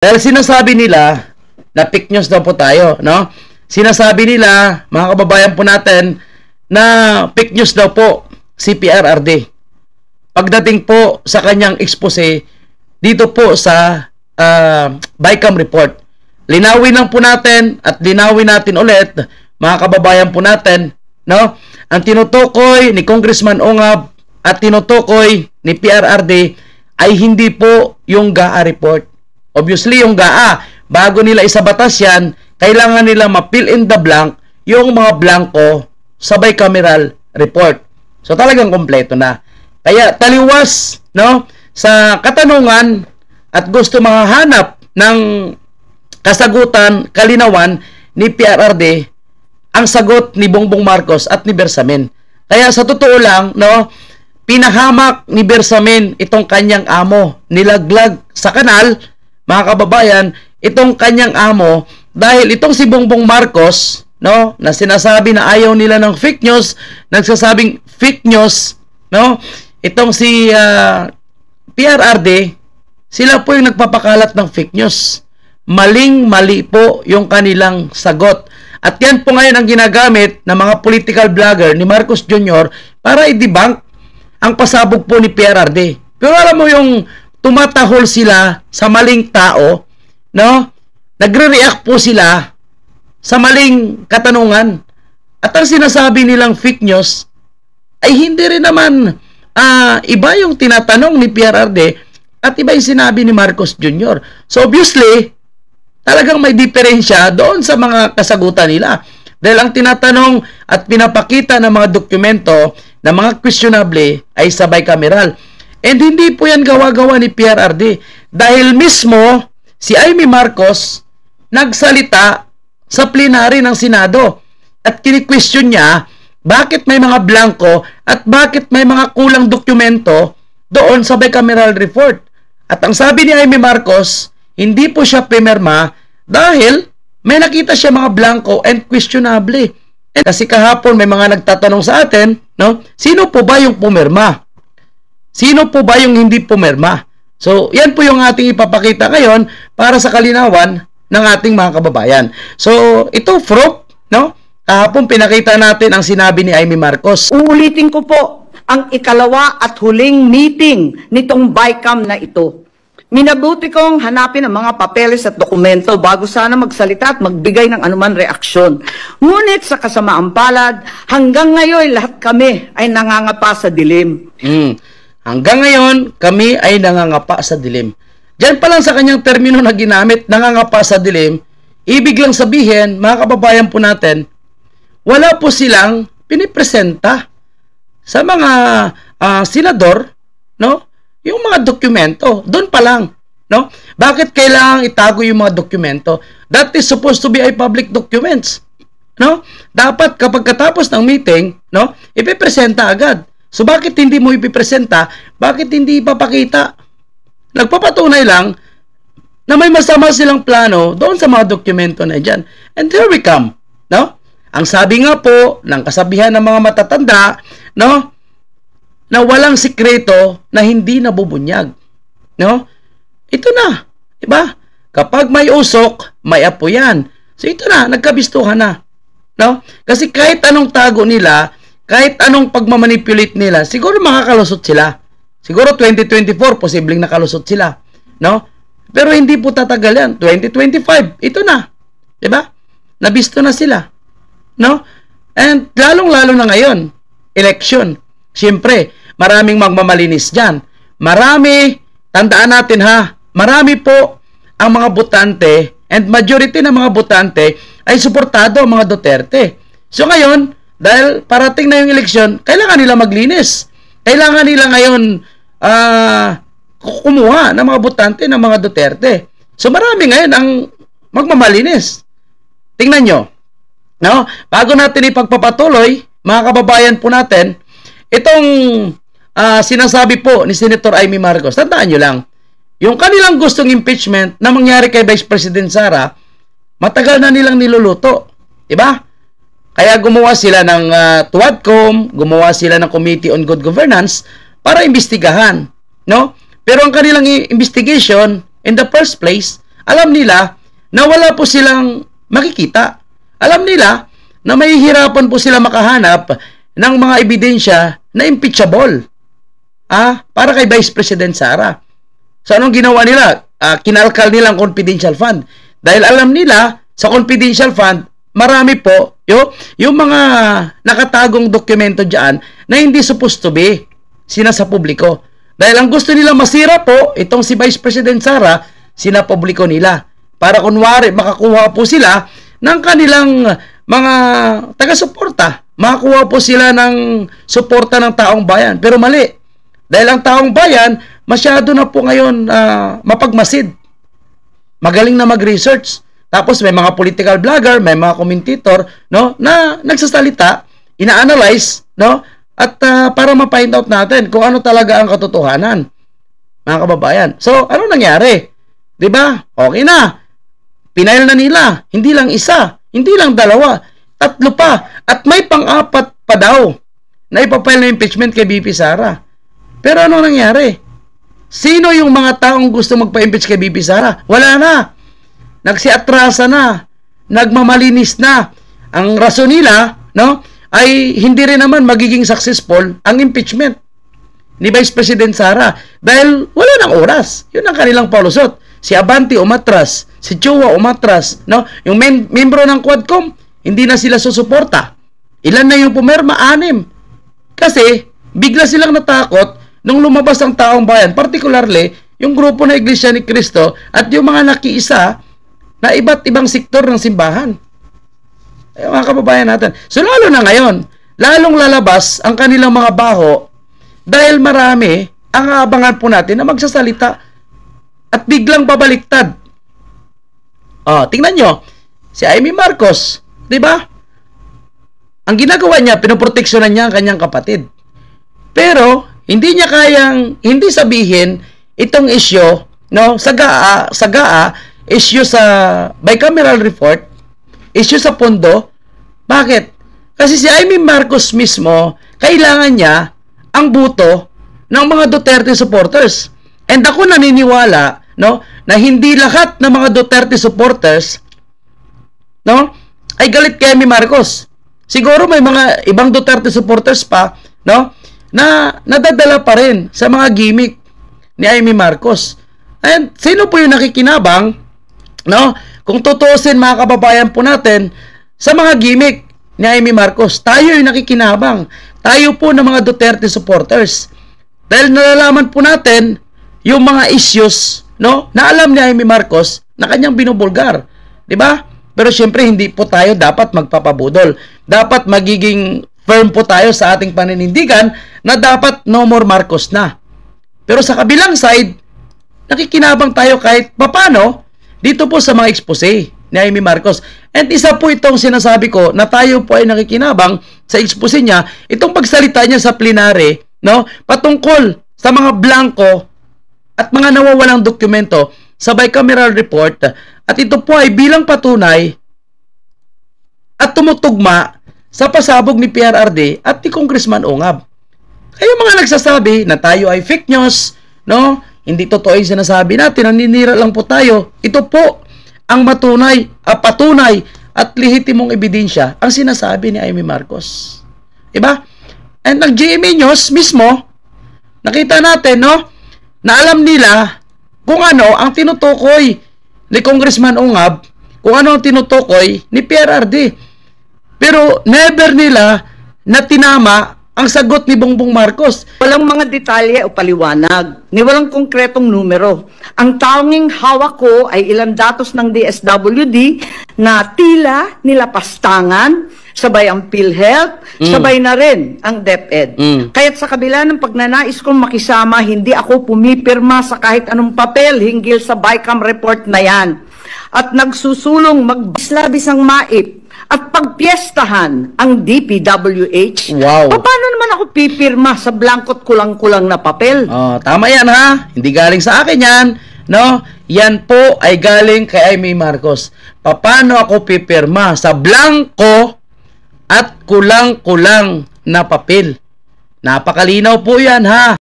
Dahil sinasabi nila na fake news daw po tayo, no? Sinasabi nila, mga kababayan po natin, na fake news daw po si PRRD. Pagdating po sa kanyang expose dito po sa BICAM report. Linawin lang po natin at linawin natin ulit, mga kababayan po natin, no? Ang tinutukoy ni Congressman Ongab at tinutukoy ni PRRD ay hindi po yung GAA report. Obviously, yung GAA, bago nila isabatas yan, kailangan nila ma-fill in the blank yung mga blanco sa bicameral report. So, talagang kompleto na. Kaya, taliwas, no, sa katanungan at gusto makahanap ng kasagutan, kalinawan ni PRRD, ang sagot ni Bongbong Marcos at ni Bersamin. Kaya, sa totoo lang, no, pinahamak ni Bersamin itong kanyang amo, nilaglag sa kanal, mga kababayan, itong kanyang amo, dahil itong si Bongbong Marcos, no, na sinasabi na ayaw nila ng fake news, nagsasabing fake news, no, itong si PRRD, sila po yung nagpapakalat ng fake news. Maling-mali po yung kanilang sagot. At yan po ngayon ang ginagamit ng mga political blogger ni Marcos Jr. para i-debunk ang pasabog po ni PRRD. Pero alam mo yung tumatahol sila sa maling tao, no? Nagre-react po sila sa maling katanungan. At ang sinasabi nilang fake news ay hindi rin naman iba yung tinatanong ni PRRD at iba yung sinabi ni Marcos Jr. So obviously, talagang may diferensya doon sa mga kasagutan nila. Dahil ang tinatanong at pinapakita ng mga dokumento na mga questionable ay sa bicameral. And hindi po yan gawa-gawa ni PRRD. Dahil mismo si Amy Marcos nagsalita sa plenary ng Senado at kini-question niya bakit may mga blanco at bakit may mga kulang dokumento doon sa bicameral report. At ang sabi ni Amy Marcos, hindi po siya pumirma dahil may nakita siya mga blanco and questionable. And kasi kahapon may mga nagtatanong sa atin, no? Sino po ba yung pumirma? Sino po ba yung hindi pumirma? So, yan po yung ating ipapakita ngayon para sa kalinawan ng ating mga kababayan. So, ito proof, no? Kahapon pinakita natin ang sinabi ni Amy Marcos. Uulitin ko po ang ikalawa at huling meeting nitong BICAM na ito. Minabuti kong hanapin ang mga papeles at dokumento bago sana magsalita at magbigay ng anuman reaksyon. Ngunit sa kasamaang palad, hanggang ngayon lahat kami ay nangangapa sa dilim. Hanggang ngayon, kami ay nangangapa sa dilim. Diyan pa lang sa kanyang termino na ginamit, nangangapa sa dilim, ibig lang sabihin, mga kababayan po natin, wala po silang pinipresenta sa mga senador, no? Yung mga dokumento, doon pa lang, no? Bakit kailangang itago yung mga dokumento? That is supposed to be a public documents, no? Dapat kapag katapos ng meeting, no, ipipresenta agad. So bakit hindi mo ipipresenta? Bakit hindi ipapakita? Nagpapatunay lang na may masama silang plano doon sa mga dokumento na dyan. And here we come, no? Ang sabi nga po ng kasabihan ng mga matatanda, no, na walang sikreto na hindi nabubunyag, no? Ito na, diba? Kapag may usok, may apo yan. So ito na, nagkabistuhan na, no? Kasi kahit anong tago nila, kahit anong pagmamanipulate nila, siguro makakalusot sila. Siguro 2024, posibleng nakalusot sila, no? Pero hindi po tatagal yan. 2025, ito na, diba? Nabisto na sila, no? And lalong-lalo na ngayon, election. Siyempre, maraming magmamalinis dyan. Marami, tandaan natin ha, marami po ang mga botante and majority ng mga botante ay suportado ang mga Duterte. So ngayon, dahil parating na yung eleksyon, kailangan nila maglinis. Kailangan nila ngayon kumuha ng mga botante ng mga Duterte. So marami ngayon ang magmamalinis. Tingnan nyo, no? Bago natin ipagpapatuloy, mga kababayan po natin, itong sinasabi po ni Senator Amy Marcos, tandaan nyo lang, yung kanilang gustong impeachment na mangyari kay Vice President Sara, matagal na nilang niluluto. Diba? Kaya gumawa sila ng TUADCOM, gumawa sila ng Committee on Good Governance para imbestigahan. No? Pero ang kanilang investigation, in the first place, Alam nila na wala po silang makikita. Alam nila na mahihirapan po sila makahanap ng mga ebidensya na impeachable para kay Vice President Sara. So anong ginawa nila? Kinalkal nilang confidential fund. Dahil alam nila sa confidential fund, marami po yung mga nakatagong dokumento dyan na hindi supposed to be sinasa publiko. Dahil ang gusto nila masira po, itong si Vice President Sara, sinapubliko nila. Para kunwari, makakuha po sila ng kanilang mga taga-suporta. Makakuha po sila ng suporta ng taong bayan. Pero mali. Dahil ang taong bayan, masyado na po ngayon mapagmasid. Magaling na mag-research. Tapos may mga political blogger, may mga commentator, no, na nagsasalita, ina-analyze, no, at para ma-find out natin kung ano talaga ang katotohanan, mga kababayan. So, ano nangyari? 'Di ba? Okay na. Pinail na nila, hindi lang isa, hindi lang dalawa, 3 pa, at may pang-4 pa daw na ipapile na impeachment kay BP Sara. Pero ano nangyari? Sino yung mga taong gusto magpa-impeach kay BP Sara? Wala na. Nagsiatrasa na, nagmamalinis na. Ang rason nila, no, ay hindi rin naman magiging successful ang impeachment ni Vice President Sara dahil wala nang oras. Yun ang kanilang palusot. Si Abante umatras, si Chua umatras, no? Yung membro ng Quadcom, hindi na sila susuporta. Ilan na yung pumirma? 6. Kasi bigla silang natakot nung lumabas ang taong bayan, particularly yung grupo na Iglesia ni Cristo at yung mga nakiisa na iba't ibang sektor ng simbahan. Ay, mga kababayan natin. So, lalo na ngayon, lalong lalabas ang kanilang mga baho dahil marami ang aabangan po natin na magsasalita at biglang babaliktad. Tingnan nyo, si Amy Marcos, di ba? Ang ginagawa niya, pinoproteksyonan niya ang kanyang kapatid. Pero, hindi niya kayang, hindi sabihin itong issue, no, sagaa, issue sa bicameral report, issue sa pondo. Bakit? Kasi si Amy Marcos mismo, kailangan niya ang buto ng mga Duterte supporters. And ako naniniwala, no, na hindi lahat ng mga Duterte supporters, no, ay galit kay Amy Marcos. Siguro may mga ibang Duterte supporters pa, no, na nadadala pa rin sa mga gimmick ni Amy Marcos. And sino po yung nakikinabang, no? Kung tutusin mga kababayan po natin sa mga gimmick ni Amy Marcos, tayo yung nakikinabang. Tayo po ng mga Duterte supporters. Dahil nalalaman po natin yung mga issues, no, na alam ni Amy Marcos na kanyang binubulgar. 'Di ba? Pero syempre hindi po tayo dapat magpapabudol. Dapat magiging firm po tayo sa ating paninindigan na dapat no more Marcos na. Pero sa kabilang side, nakikinabang tayo kahit papano dito po sa mga expose ni Amy Marcos. And isa po itong sinasabi ko na tayo po ay nakikinabang sa expose niya, itong pagsalita niya sa plenary, no, patungkol sa mga blanco at mga nawawalang dokumento sa bicameral report, at ito po ay bilang patunay at tumutugma sa pasabog ni PRRD at ni Congressman Ongab. Kayo mga nagsasabi na tayo ay fake news, no? Hindi totoo yung sinasabi natin, naninira lang po tayo. Ito po ang patunay at lehitimong ebidensya ang sinasabi ni Amy Marcos. Diba? And ang GMA News mismo, nakita natin, no, na alam nila kung ano ang tinutukoy ni Congressman Ongab, kung ano ang tinutukoy ni PRRD. Pero never nila na tinama ang sagot ni Bongbong Marcos. Walang mga detalye o paliwanag, ni walang konkretong numero. Ang tanging hawak ko ay ilang datos ng DSWD na tila nilapastangan, sabay ang PhilHealth, sabay na rin ang DepEd. Kaya't sa kabila ng pagnanais kong makisama, hindi ako pumipirma sa kahit anong papel hinggil sa BICAM report na yan. At nagsusulong magbislabis ang MAIP at pagpiestahan ang DPWH. Wow. Paano naman ako pipirma sa blankot kulang-kulang na papel? Tama yan ha. Hindi galing sa akin yan. No? Yan po ay galing kay Amy Marcos. Paano ako pipirma sa blanco at kulang-kulang na papel? Napakalinaw po yan ha.